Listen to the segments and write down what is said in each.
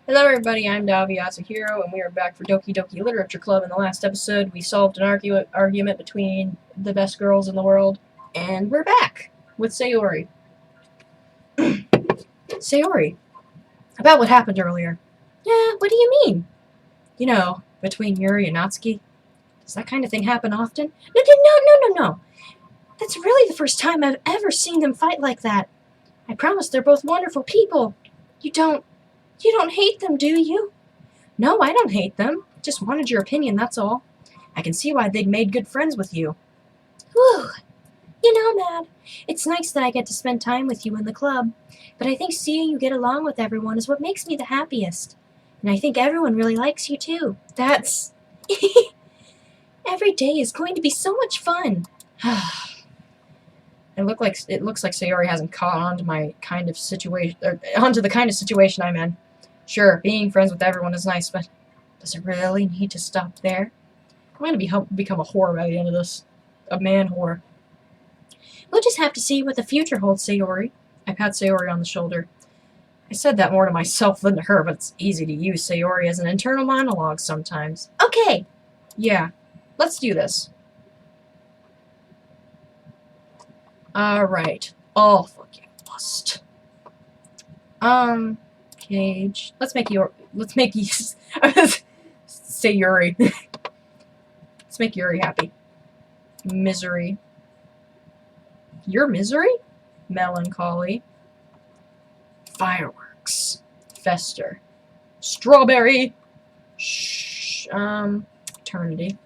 Hello everybody, I'm Davi Hero, and we are back for Doki Doki Literature Club. In the last episode, we solved an argument between the best girls in the world, and we're back with Sayori. Sayori, about what happened earlier. Yeah, what do you mean? You know, between Yuri and Natsuki. Does that kind of thing happen often? No. That's really the first time I've ever seen them fight like that. I promise they're both wonderful people. You don't hate them, do you? No, I don't hate them. Just wanted your opinion, that's all. I can see why they'd made good friends with you. Whew. You know, Mad, it's nice that I get to spend time with you in the club, but I think seeing you get along with everyone is what makes me the happiest. And I think everyone really likes you, too. That's... Every day is going to be so much fun. It looks like Sayori hasn't caught on to my kind of situation, or onto the kind of situation I'm in. Sure, being friends with everyone is nice, but does it really need to stop there? I'm going to become a whore by the end of this. A man whore. We'll just have to see what the future holds, Sayori. I pat Sayori on the shoulder. I said that more to myself than to her, but it's easy to use Sayori as an internal monologue sometimes. Okay. Yeah, let's do this. Alright. Oh, fucking lust. Cage. Let's make you say Yuri. Let's make Yuri happy. Misery. Your misery? Melancholy. Fireworks. Fester. Strawberry. Eternity.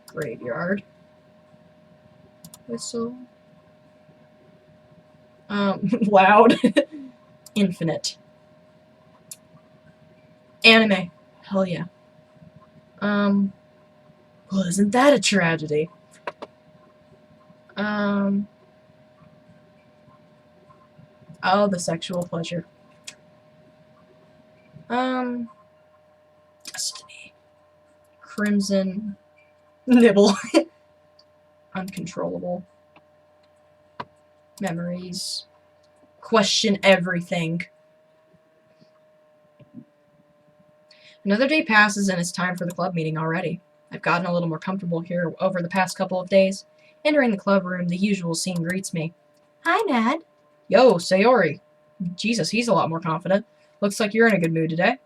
Graveyard. Whistle. Loud. Infinite. Anime. Hell yeah. Well, isn't that a tragedy? Oh, the sexual pleasure. Destiny. Crimson. Nibble. Uncontrollable. Memories. Question everything. Another day passes and it's time for the club meeting already. I've gotten a little more comfortable here over the past couple of days. Entering the club room, the usual scene greets me. Hi, Mad. Yo, Sayori. Jesus, he's a lot more confident. Looks like you're in a good mood today.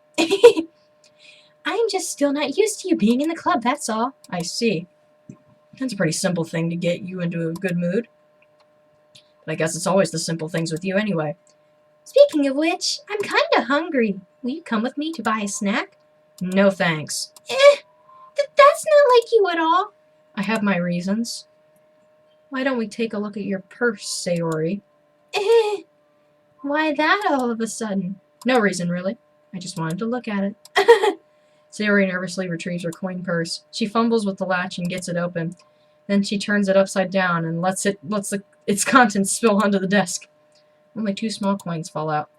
I'm just still not used to you being in the club, that's all. I see. That's a pretty simple thing to get you into a good mood. But I guess it's always the simple things with you anyway. Speaking of which, I'm kinda hungry. Will you come with me to buy a snack? No thanks. That's not like you at all. I have my reasons. Why don't we take a look at your purse, Sayori? Why that all of a sudden? No reason, really. I just wanted to look at it. Sayori nervously retrieves her coin purse. She fumbles with the latch and gets it open. Then she turns it upside down and lets its contents spill onto the desk. Only 2 small coins fall out.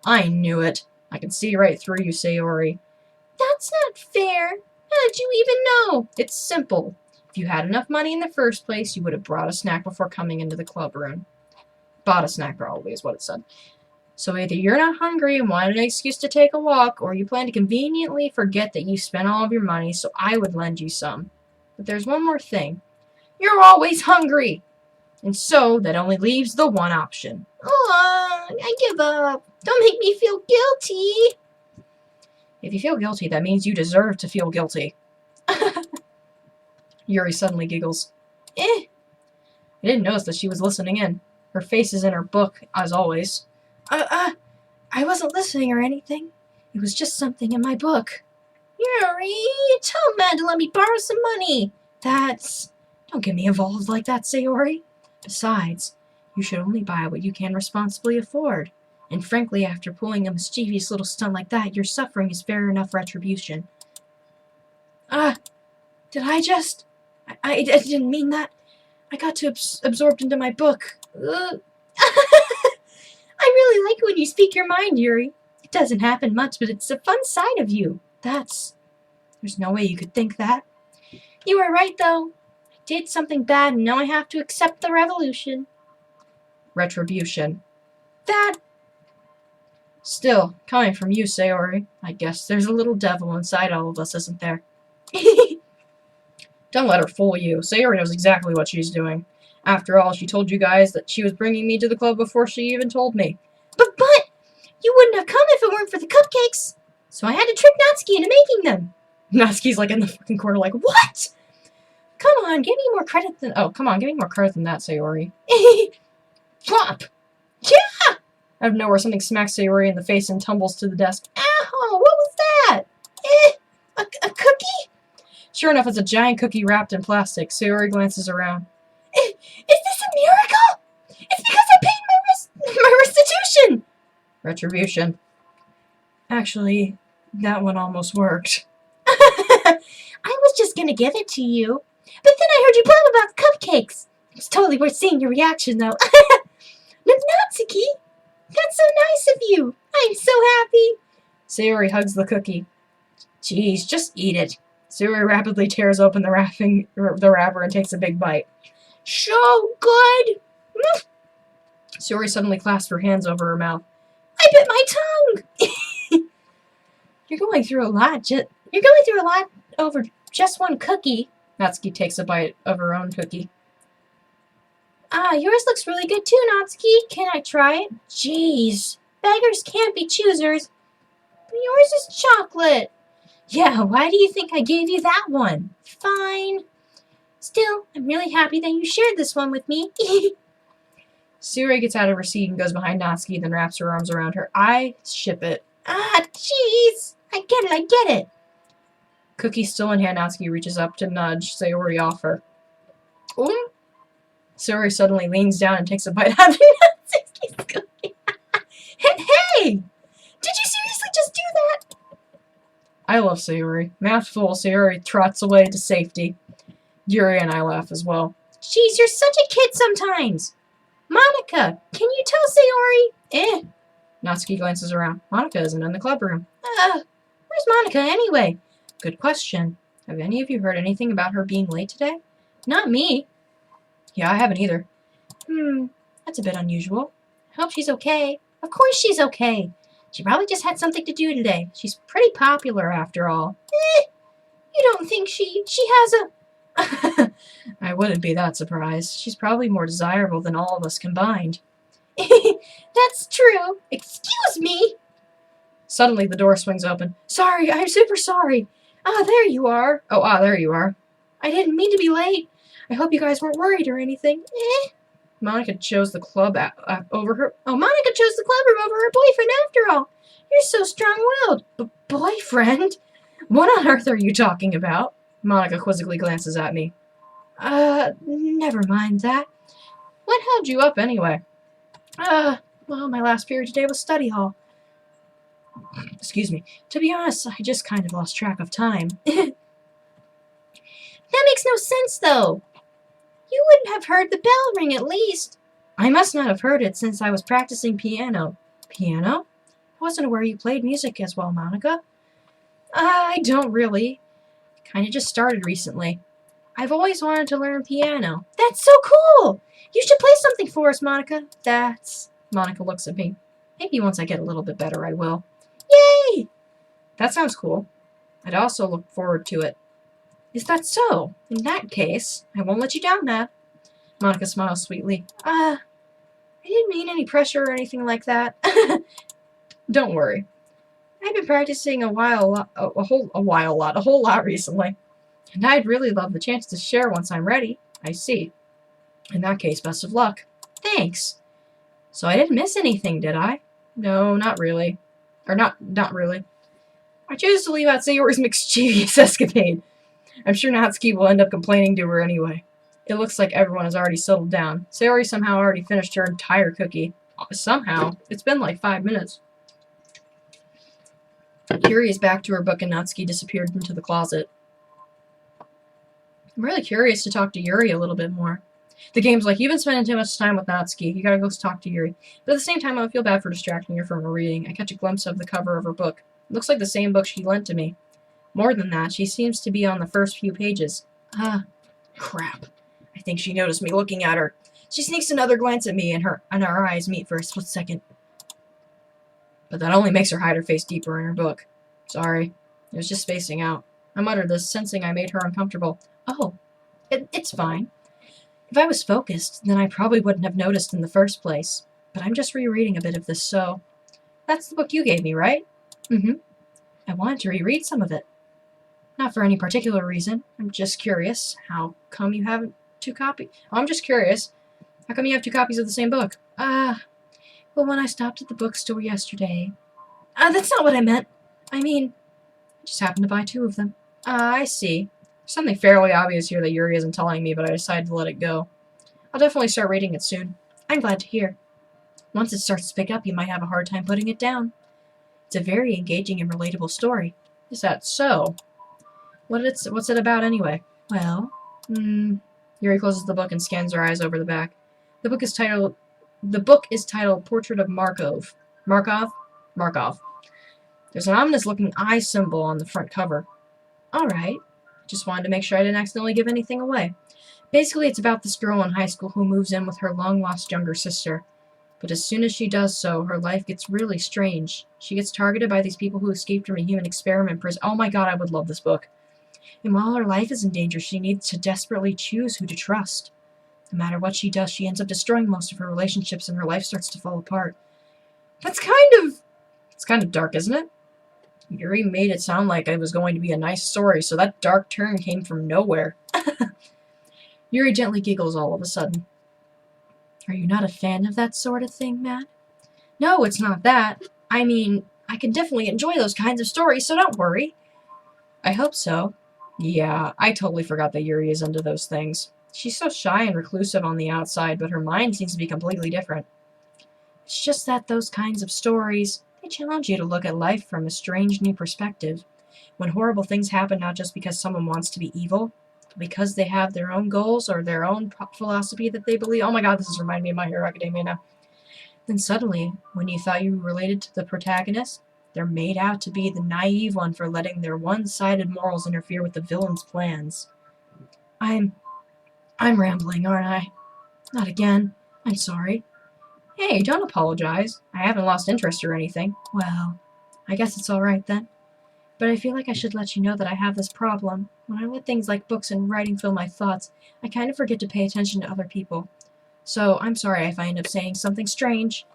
I knew it. I can see right through you, Sayori. That's not fair. How did you even know? It's simple. If you had enough money in the first place, you would have brought a snack before coming into the club room. Bought a snack, probably, is what it said. So either you're not hungry and wanted an excuse to take a walk, or you plan to conveniently forget that you spent all of your money, so I would lend you some. But there's one more thing. You're always hungry! And so, that only leaves the one option. Oh, I give up. Don't make me feel guilty. If you feel guilty, that means you deserve to feel guilty. Yuri suddenly giggles. I didn't notice that she was listening in. Her face is in her book, as always. I wasn't listening or anything. It was just something in my book. Yuri, tell Mad to let me borrow some money. Don't get me involved like that, Sayori. Besides, you should only buy what you can responsibly afford. And frankly, after pulling a mischievous little stunt like that, your suffering is fair enough retribution. Did I just... I didn't mean that. I got too absorbed into my book. I really like when you speak your mind, Yuri. It doesn't happen much, but it's a fun side of you. There's no way you could think that. You were right, though. I did something bad, and now I have to accept the revolution. Retribution. That... Still, coming from you, Sayori, I guess there's a little devil inside all of us, isn't there? Don't let her fool you. Sayori knows exactly what she's doing. After all, she told you guys that she was bringing me to the club before she even told me. But, you wouldn't have come if it weren't for the cupcakes. So I had to trick Natsuki into making them. Natsuki's like in the fucking corner like, what? Come on, give me more credit than... Oh, come on, give me more credit than that, Sayori. Flop! Yeah! Out of nowhere, something smacks Sayori in the face and tumbles to the desk. Ow! What was that? A cookie? Sure enough, it's a giant cookie wrapped in plastic. Sayori glances around. Is this a miracle? It's because I paid my restitution! Retribution. Actually, that one almost worked. I was just gonna give it to you. But then I heard you blab about the cupcakes. It's totally worth seeing your reaction, though. Natsuki, that's so nice of you. I'm so happy. Sayori hugs the cookie. Jeez, just eat it. Sayori rapidly tears open the wrapper and takes a big bite. So good! Sayori suddenly clasped her hands over her mouth. I bit my tongue! You're going through a lot over just one cookie. Natsuki takes a bite of her own cookie. Yours looks really good too, Natsuki. Can I try it? Jeez, beggars can't be choosers. But yours is chocolate. Yeah, why do you think I gave you that one? Fine. Still, I'm really happy that you shared this one with me. Sayori gets out of her seat and goes behind Natsuki, then wraps her arms around her. I ship it. Jeez. I get it. Cookie still in hand, Natsuki reaches up to nudge Sayori off her. Sayori suddenly leans down and takes a bite out of Natsuki's cookie. Hey! Did you seriously just do that? I love Sayori. Mouthful, Sayori trots away to safety. Yuri and I laugh as well. Jeez, you're such a kid sometimes. Monica, can you tell Sayori? Natsuki glances around. Monica isn't in the club room. Where's Monica anyway? Good question. Have any of you heard anything about her being late today? Not me. Yeah, I haven't either. That's a bit unusual. I hope she's okay. Of course she's okay. She probably just had something to do today. She's pretty popular after all. You don't think she has a... I wouldn't be that surprised. She's probably more desirable than all of us combined. That's true. Excuse me. Suddenly the door swings open. Sorry, I'm super sorry. There you are. There you are. I didn't mean to be late. I hope you guys weren't worried or anything. Monica chose the club over her... Monica chose the club room over her boyfriend after all. You're so strong-willed. Boyfriend? What on earth are you talking about? Monica quizzically glances at me. Never mind that. What held you up anyway? Well, my last period today was study hall. Excuse me. To be honest, I just kind of lost track of time. That makes no sense, though. You wouldn't have heard the bell ring, at least. I must not have heard it since I was practicing piano. Piano? I wasn't aware you played music as well, Monica. I don't really. Kinda just started recently. I've always wanted to learn piano. That's so cool! You should play something for us, Monica. Monica looks at me. Maybe once I get a little bit better, I will. Yay! That sounds cool. I'd also look forward to it. Is that so? In that case, I won't let you down, Nat. Monica smiles sweetly. I didn't mean any pressure or anything like that. Don't worry. I've been practicing a whole lot recently. And I'd really love the chance to share once I'm ready. I see. In that case, best of luck. Thanks. So I didn't miss anything, did I? No, not really. Or not really. I chose to leave out Sayori's mischievous escapade. I'm sure Natsuki will end up complaining to her anyway. It looks like everyone has already settled down. Sayori somehow already finished her entire cookie. Somehow. It's been like 5 minutes. Yuri is back to her book and Natsuki disappeared into the closet. I'm really curious to talk to Yuri a little bit more. The game's like, you've been spending too much time with Natsuki. You gotta go talk to Yuri. But at the same time, I feel bad for distracting her from her reading. I catch a glimpse of the cover of her book. It looks like the same book she lent to me. More than that, she seems to be on the first few pages. Crap. I think she noticed me looking at her. She sneaks another glance at me and our eyes meet for a split second. But that only makes her hide her face deeper in her book. Sorry. It was just spacing out. I muttered this, sensing I made her uncomfortable. Oh, it's fine. If I was focused, then I probably wouldn't have noticed in the first place. But I'm just rereading a bit of this, so... That's the book you gave me, right? Mm-hmm. I wanted to reread some of it. Not for any particular reason. I'm just curious. How come you have two copies? Oh, I'm just curious. How come you have two copies of the same book? Well, when I stopped at the bookstore yesterday... that's not what I meant. I mean, I just happened to buy two of them. I see. Something fairly obvious here that Yuri isn't telling me, but I decided to let it go. I'll definitely start reading it soon. I'm glad to hear. Once it starts to pick up, you might have a hard time putting it down. It's a very engaging and relatable story. Is that so? What's it about anyway? Well, Yuri closes the book and scans her eyes over the back. The book is titled Portrait of Markov. Markov. There's an ominous-looking eye symbol on the front cover. Alright. Just wanted to make sure I didn't accidentally give anything away. Basically, it's about this girl in high school who moves in with her long-lost younger sister. But as soon as she does so, her life gets really strange. She gets targeted by these people who escaped from a human experiment prison. Oh my god, I would love this book. And while her life is in danger, she needs to desperately choose who to trust. No matter what she does, she ends up destroying most of her relationships and her life starts to fall apart. It's kind of dark, isn't it? Yuri made it sound like it was going to be a nice story, so that dark turn came from nowhere. Yuri gently giggles all of a sudden. Are you not a fan of that sort of thing, Matt? No, it's not that. I mean, I can definitely enjoy those kinds of stories, so don't worry. I hope so. Yeah, I totally forgot that Yuri is into those things. She's so shy and reclusive on the outside, but her mind seems to be completely different. It's just that those kinds of stories, they challenge you to look at life from a strange new perspective. When horrible things happen not just because someone wants to be evil, but because they have their own goals or their own philosophy that they believe. Oh my god, this is reminding me of My Hero Academia now. Then suddenly, when you thought you related to the protagonist, they're made out to be the naive one for letting their one-sided morals interfere with the villain's plans. I'm rambling, aren't I? Not again. I'm sorry. Hey, don't apologize. I haven't lost interest or anything. Well, I guess it's alright then. But I feel like I should let you know that I have this problem. When I let things like books and writing fill my thoughts, I kind of forget to pay attention to other people. So I'm sorry if I end up saying something strange.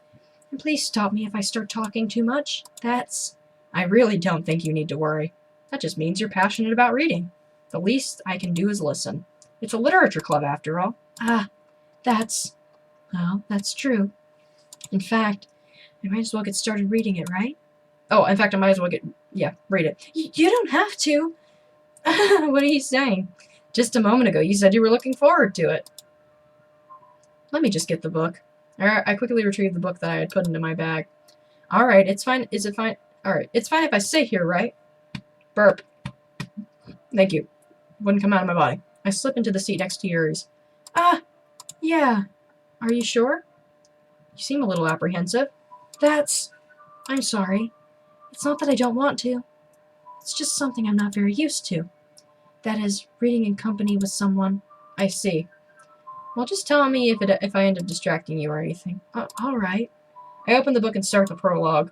And please stop me if I start talking too much. I really don't think you need to worry. That just means you're passionate about reading. The least I can do is listen. It's a literature club, after all. Well, that's true. In fact, I might as well get started reading it, right? Oh, in fact, I might as well read it. You don't have to. What are you saying? Just a moment ago, you said you were looking forward to it. Let me just get the book. I quickly retrieved the book that I had put into my bag. Alright, it's fine. Is it fine? Alright, it's fine if I sit here, right? Burp. Thank you. Wouldn't come out of my body. I slip into the seat next to Yuri's. Yeah. Are you sure? You seem a little apprehensive. I'm sorry. It's not that I don't want to. It's just something I'm not very used to. That is, reading in company with someone. I see. Well, just tell me if I end up distracting you or anything. All right. I open the book and start the prologue.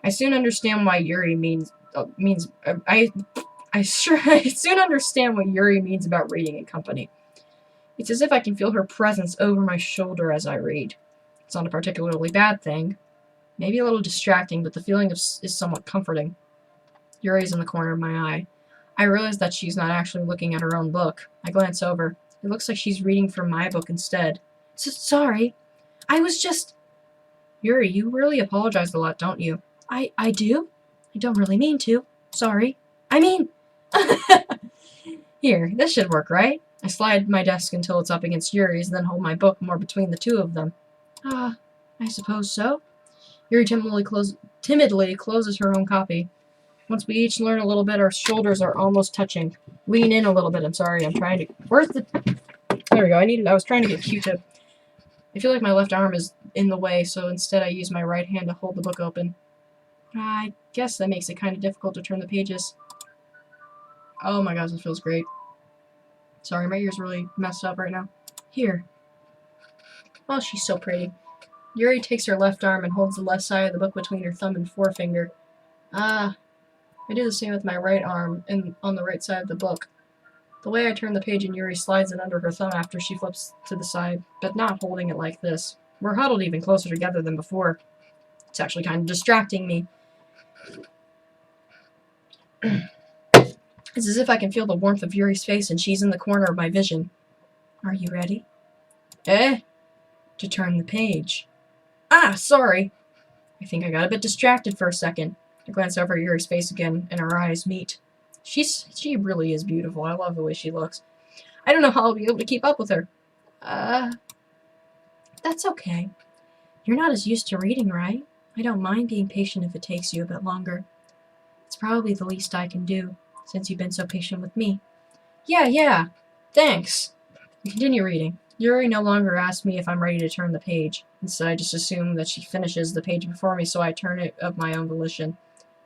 I soon understand why Yuri I soon understand what Yuri means about reading in company. It's as if I can feel her presence over my shoulder as I read. It's not a particularly bad thing. Maybe a little distracting, but the feeling is somewhat comforting. Yuri's in the corner of my eye. I realize that she's not actually looking at her own book. I glance over. It looks like she's reading from my book instead. Sorry. I was just... Yuri, you really apologize a lot, don't you? I do? I don't really mean to. Sorry. I mean... Here, this should work, right? I slide my desk until it's up against Yuri's, and then hold my book more between the two of them. I suppose so. Yuri timidly closes her own copy. Once we each learn a little bit, our shoulders are almost touching. Lean in a little bit. I'm sorry, I'm trying to... Where's the... There we go, I was trying to get a Q-tip. I feel like my left arm is in the way, so instead I use my right hand to hold the book open. I guess that makes it kind of difficult to turn the pages. Oh my gosh, this feels great. Sorry, my ear's really messed up right now. Here. Oh, she's so pretty. Yuri takes her left arm and holds the left side of the book between her thumb and forefinger. Ah, I do the same with my right arm and on the right side of the book. The way I turn the page and Yuri slides it under her thumb after she flips to the side, but not holding it like this. We're huddled even closer together than before. It's actually kind of distracting me. It's as if I can feel the warmth of Yuri's face and she's in the corner of my vision. Are you ready? To turn the page. Ah, sorry. I think I got a bit distracted for a second. I glance over at Yuri's face again, and our eyes meet. She really is beautiful. I love the way she looks. I don't know how I'll be able to keep up with her. That's okay. You're not as used to reading, right? I don't mind being patient if it takes you a bit longer. It's probably the least I can do, since you've been so patient with me. Yeah. Thanks. I continue reading. Yuri no longer asks me if I'm ready to turn the page. Instead, I just assume that she finishes the page before me, so I turn it of my own volition.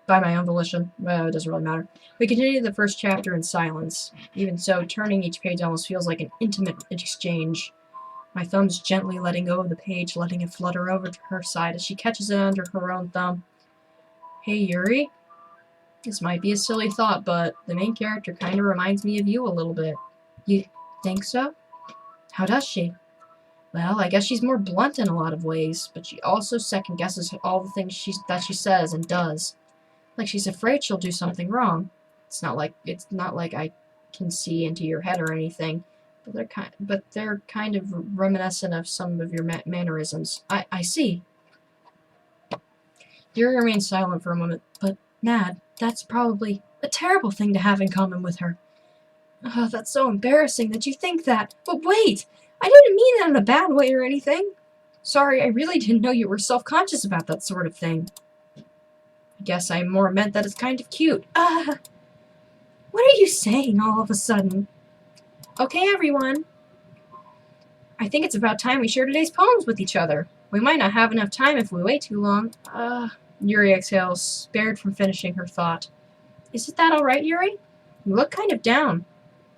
By my own volition. Well, it doesn't really matter. We continue the first chapter in silence. Even so, turning each page almost feels like an intimate exchange. My thumb's gently letting go of the page, letting it flutter over to her side as she catches it under her own thumb. Hey, Yuri? This might be a silly thought, but the main character kind of reminds me of you a little bit. You think so? How does she? Well, I guess she's more blunt in a lot of ways, but she also second-guesses all the things that she says and does. Like she's afraid she'll do something wrong. It's not like I can see into your head or anything, but they're kind of reminiscent of some of your mannerisms. I see. Yuri remains silent for a moment, but Nad, that's probably a terrible thing to have in common with her. Oh, that's so embarrassing that you think that. But wait! I didn't mean that in a bad way or anything. Sorry, I really didn't know you were self-conscious about that sort of thing. I guess I more meant that it's kind of cute. What are you saying all of a sudden? Okay, everyone. I think it's about time we share today's poems with each other. We might not have enough time if we wait too long. Yuri exhales, spared from finishing her thought. Isn't that alright, Yuri? You look kind of down.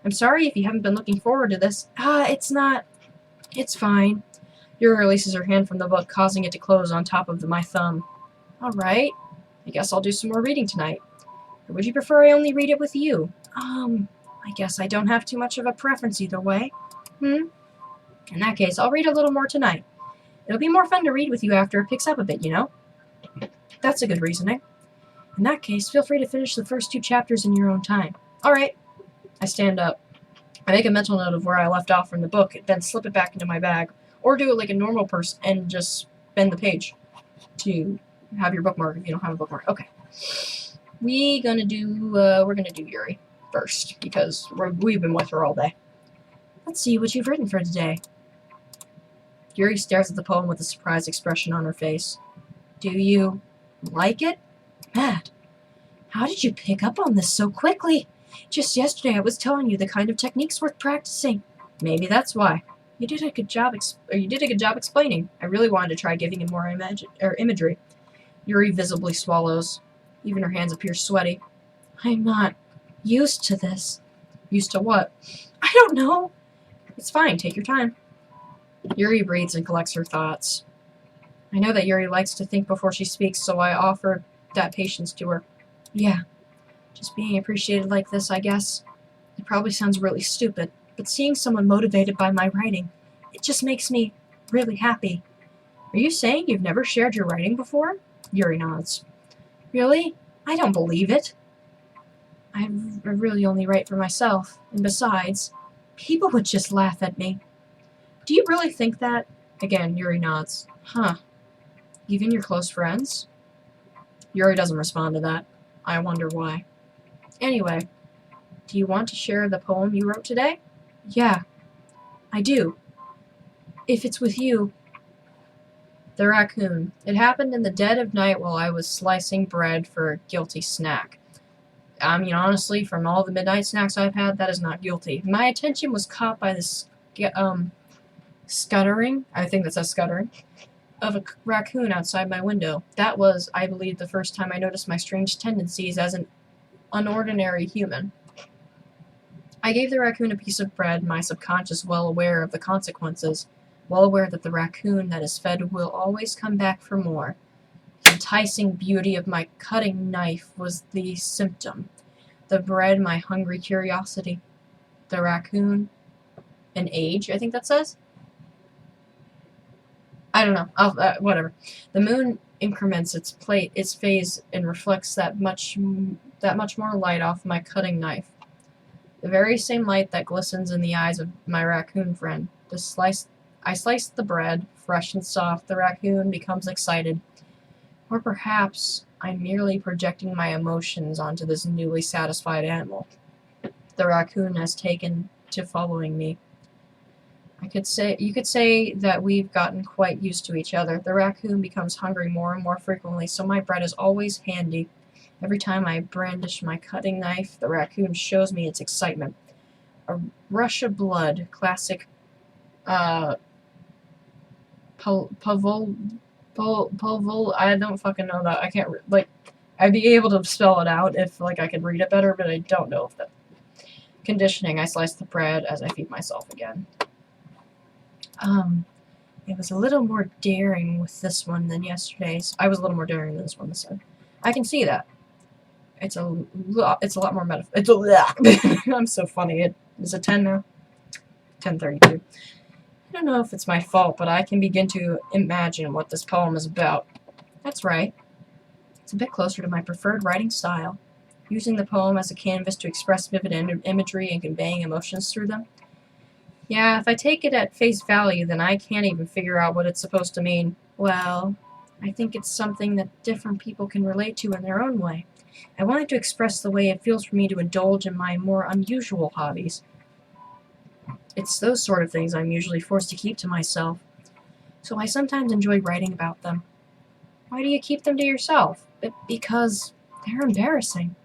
I'm sorry if you haven't been looking forward to this. It's not. It's fine. Yuri releases her hand from the book, causing it to close on top of my thumb. Alright. I guess I'll do some more reading tonight. Or would you prefer I only read it with you? I guess I don't have too much of a preference either way. In that case, I'll read a little more tonight. It'll be more fun to read with you after it picks up a bit, you know? That's a good reasoning. In that case, feel free to finish the first 2 chapters in your own time. Alright. I stand up. I make a mental note of where I left off from the book, then slip it back into my bag, or do it like a normal person and just bend the page to have your bookmark if you don't have a bookmark. Okay. We're gonna do Yuri first, because we've been with her all day. Let's see what you've written for today. Yuri stares at the poem with a surprised expression on her face. Do you like it? Matt, how did you pick up on this so quickly? Just yesterday I was telling you the kind of techniques worth practicing. Maybe that's why. You did a good job explaining. I really wanted to try giving him more imagery. Yuri visibly swallows. Even her hands appear sweaty. I'm not used to this. Used to what? I don't know. It's fine. Take your time. Yuri breathes and collects her thoughts. I know that Yuri likes to think before she speaks, so I offer that patience to her. Yeah. Just being appreciated like this, I guess. It probably sounds really stupid, but seeing someone motivated by my writing, it just makes me really happy. Are you saying you've never shared your writing before? Yuri nods. Really? I don't believe it. I really only write for myself, and besides, people would just laugh at me. Do you really think that? Again, Yuri nods. Huh. Even your close friends? Yuri doesn't respond to that. I wonder why. Anyway, do you want to share the poem you wrote today? Yeah, I do. If it's with you. The raccoon. It happened in the dead of night while I was slicing bread for a guilty snack. I mean, honestly, from all the midnight snacks I've had, that is not guilty. My attention was caught by this, scuttering, I think that says scuttering, of a raccoon outside my window. That was, I believe, the first time I noticed my strange tendencies as an unordinary human. I gave the raccoon a piece of bread, my subconscious well aware of the consequences. well aware that the raccoon that is fed will always come back for more. The enticing beauty of my cutting knife was the symptom. The bread, my hungry curiosity. The raccoon, an age, I think that says? I don't know. Whatever. The moon increments its phase, and reflects that much more light off my cutting knife. The very same light that glistens in the eyes of my raccoon friend. I slice the bread, fresh and soft. The raccoon becomes excited. Or perhaps I'm merely projecting my emotions onto this newly satisfied animal. The raccoon has taken to following me. You could say that we've gotten quite used to each other. The raccoon becomes hungry more and more frequently, so my bread is always handy. Every time I brandish my cutting knife, the raccoon shows me its excitement. A rush of blood, classic Pavol, I don't fucking know that. I can't, I'd be able to spell it out if, I could read it better, but I don't know if that. Conditioning, I slice the bread as I feed myself again. It was a little more daring with this one than yesterday's. I was a little more daring than this one this time. I can see that. It's a lot more I'm so funny. Is it 10 now? 10:32. I don't know if it's my fault, but I can begin to imagine what this poem is about. That's right. It's a bit closer to my preferred writing style, using the poem as a canvas to express vivid imagery and conveying emotions through them. Yeah, if I take it at face value, then I can't even figure out what it's supposed to mean. Well, I think it's something that different people can relate to in their own way. I wanted to express the way it feels for me to indulge in my more unusual hobbies. It's those sort of things I'm usually forced to keep to myself, so I sometimes enjoy writing about them. Why do you keep them to yourself? Because they're embarrassing,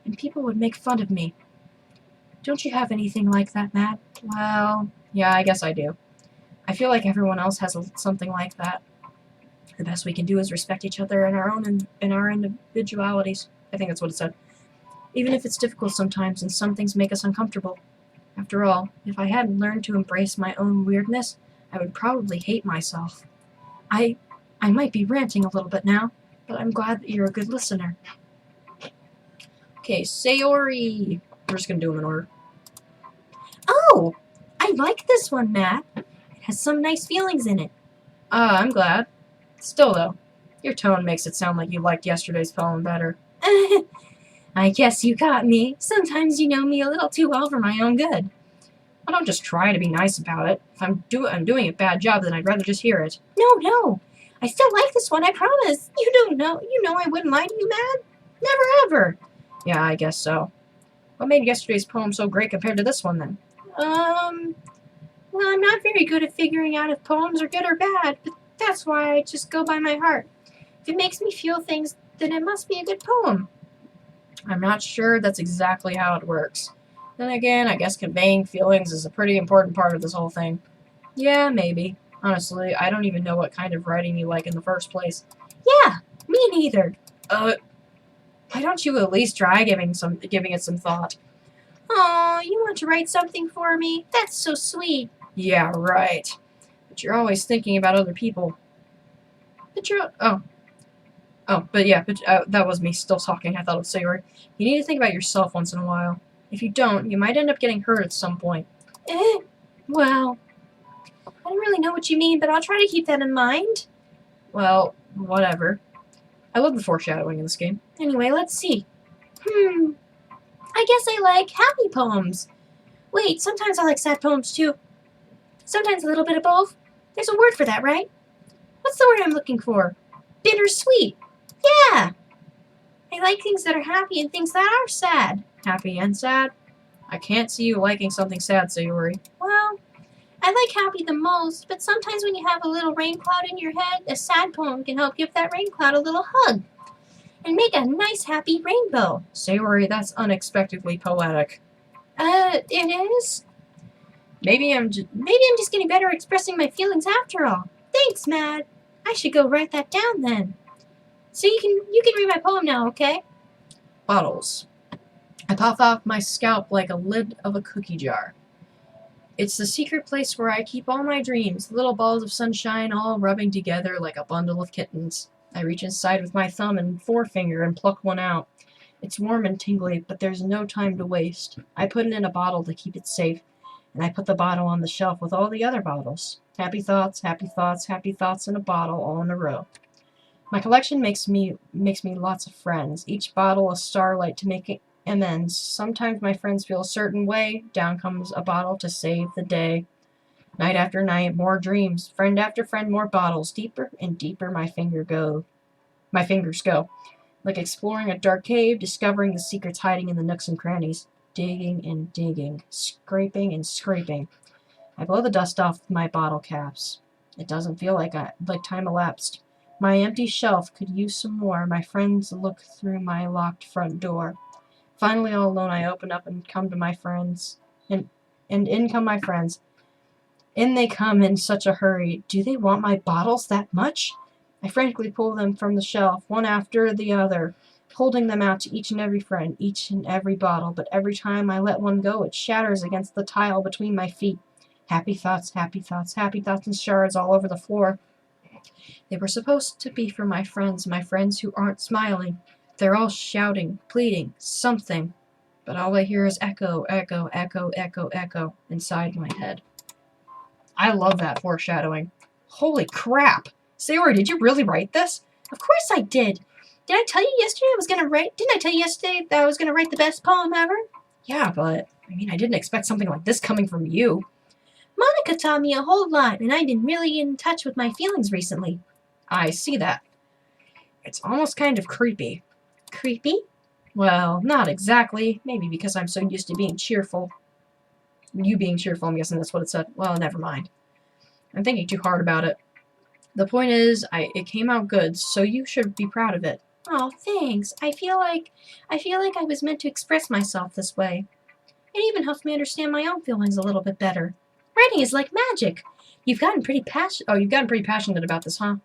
and people would make fun of me. Don't you have anything like that, Matt? Well, yeah, I guess I do. I feel like everyone else has something like that. The best we can do is respect each other in our individualities. I think that's what it said. Even if it's difficult sometimes and some things make us uncomfortable. After all, if I hadn't learned to embrace my own weirdness, I would probably hate myself. I might be ranting a little bit now, but I'm glad that you're a good listener. Okay, Sayori. We're just gonna do them in order. Oh, I like this one, Matt. It has some nice feelings in it. I'm glad. Still, though, your tone makes it sound like you liked yesterday's poem better. I guess you got me. Sometimes you know me a little too well for my own good. I don't just try to be nice about it. If I'm doing a bad job, then I'd rather just hear it. No. I still like this one, I promise. You don't know. You know I wouldn't lie to you, Matt. Never ever. Yeah, I guess so. What made yesterday's poem so great compared to this one, then? Well, I'm not very good at figuring out if poems are good or bad, but that's why I just go by my heart. If it makes me feel things, then it must be a good poem. I'm not sure that's exactly how it works. Then again, I guess conveying feelings is a pretty important part of this whole thing. Yeah, maybe. Honestly, I don't even know what kind of writing you like in the first place. Yeah, me neither. Why don't you at least try giving it some thought? Aw, you want to write something for me? That's so sweet. Yeah, right. But you're always thinking about other people. That was me still talking. I thought it was Sayori. You need to think about yourself once in a while. If you don't, you might end up getting hurt at some point. Well, I don't really know what you mean, but I'll try to keep that in mind. Well, whatever. I love the foreshadowing in this game. Anyway, let's see. I guess I like happy poems. Wait, sometimes I like sad poems too. Sometimes a little bit of both. There's a word for that, right? What's the word I'm looking for? Bittersweet. Yeah. I like things that are happy and things that are sad. Happy and sad? I can't see you liking something sad, Sayori. Well, I like happy the most, but sometimes when you have a little rain cloud in your head, a sad poem can help give that rain cloud a little hug and make a nice happy rainbow. Sayori, that's unexpectedly poetic. It is? Maybe I'm just getting better at expressing my feelings after all. Thanks, Matt. I should go write that down then. So you can read my poem now, okay? Bottles. I puff off my scalp like a lid of a cookie jar. It's the secret place where I keep all my dreams, little balls of sunshine all rubbing together like a bundle of kittens. I reach inside with my thumb and forefinger and pluck one out. It's warm and tingly, but there's no time to waste. I put it in a bottle to keep it safe, and I put the bottle on the shelf with all the other bottles. Happy thoughts, happy thoughts, happy thoughts in a bottle, all in a row. My collection makes me lots of friends, each bottle a starlight to make amends. Sometimes my friends feel a certain way. Down comes a bottle to save the day. Night after night, more dreams. Friend after friend, more bottles. Deeper and deeper my fingers go. Like exploring a dark cave, discovering the secrets hiding in the nooks and crannies. Digging and digging. Scraping and scraping. I blow the dust off my bottle caps. It doesn't feel like time elapsed. My empty shelf could use some more. My friends look through my locked front door. Finally, all alone, I open up and come to my friends. And in come my friends. In they come in such a hurry. Do they want my bottles that much? I frantically pull them from the shelf, one after the other, holding them out to each and every friend, each and every bottle, but every time I let one go, it shatters against the tile between my feet. Happy thoughts, happy thoughts, happy thoughts and shards all over the floor. They were supposed to be for my friends who aren't smiling. They're all shouting, pleading, something. But all I hear is echo, echo, echo, echo, echo inside my head. I love that foreshadowing. Holy crap! Sayori, did you really write this? Of course I did. Didn't I tell you yesterday that I was gonna write the best poem ever? Yeah, but I didn't expect something like this coming from you. Monica taught me a whole lot, and I've been really in touch with my feelings recently. I see that. It's almost kind of creepy. Creepy? Well, not exactly. Maybe because I'm so used to being cheerful. You being cheerful, I'm guessing that's what it said. Well, never mind. I'm thinking too hard about it. The point is, it came out good, so you should be proud of it. Oh, thanks. I feel like I was meant to express myself this way. It even helps me understand my own feelings a little bit better. Writing is like magic. You've gotten pretty passionate about this, huh?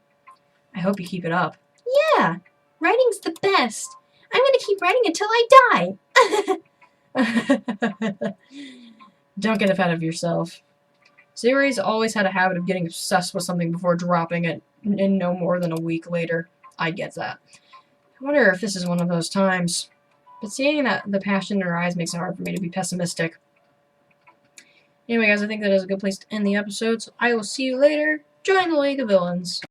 I hope you keep it up. Yeah, writing's the best. I'm gonna keep writing until I die. Don't get ahead of yourself. Sayori's always had a habit of getting obsessed with something before dropping it in no more than a week later. I get that. I wonder if this is one of those times. But seeing that the passion in her eyes makes it hard for me to be pessimistic. Anyway, guys, I think that is a good place to end the episode, so I will see you later. Join the League of Villains.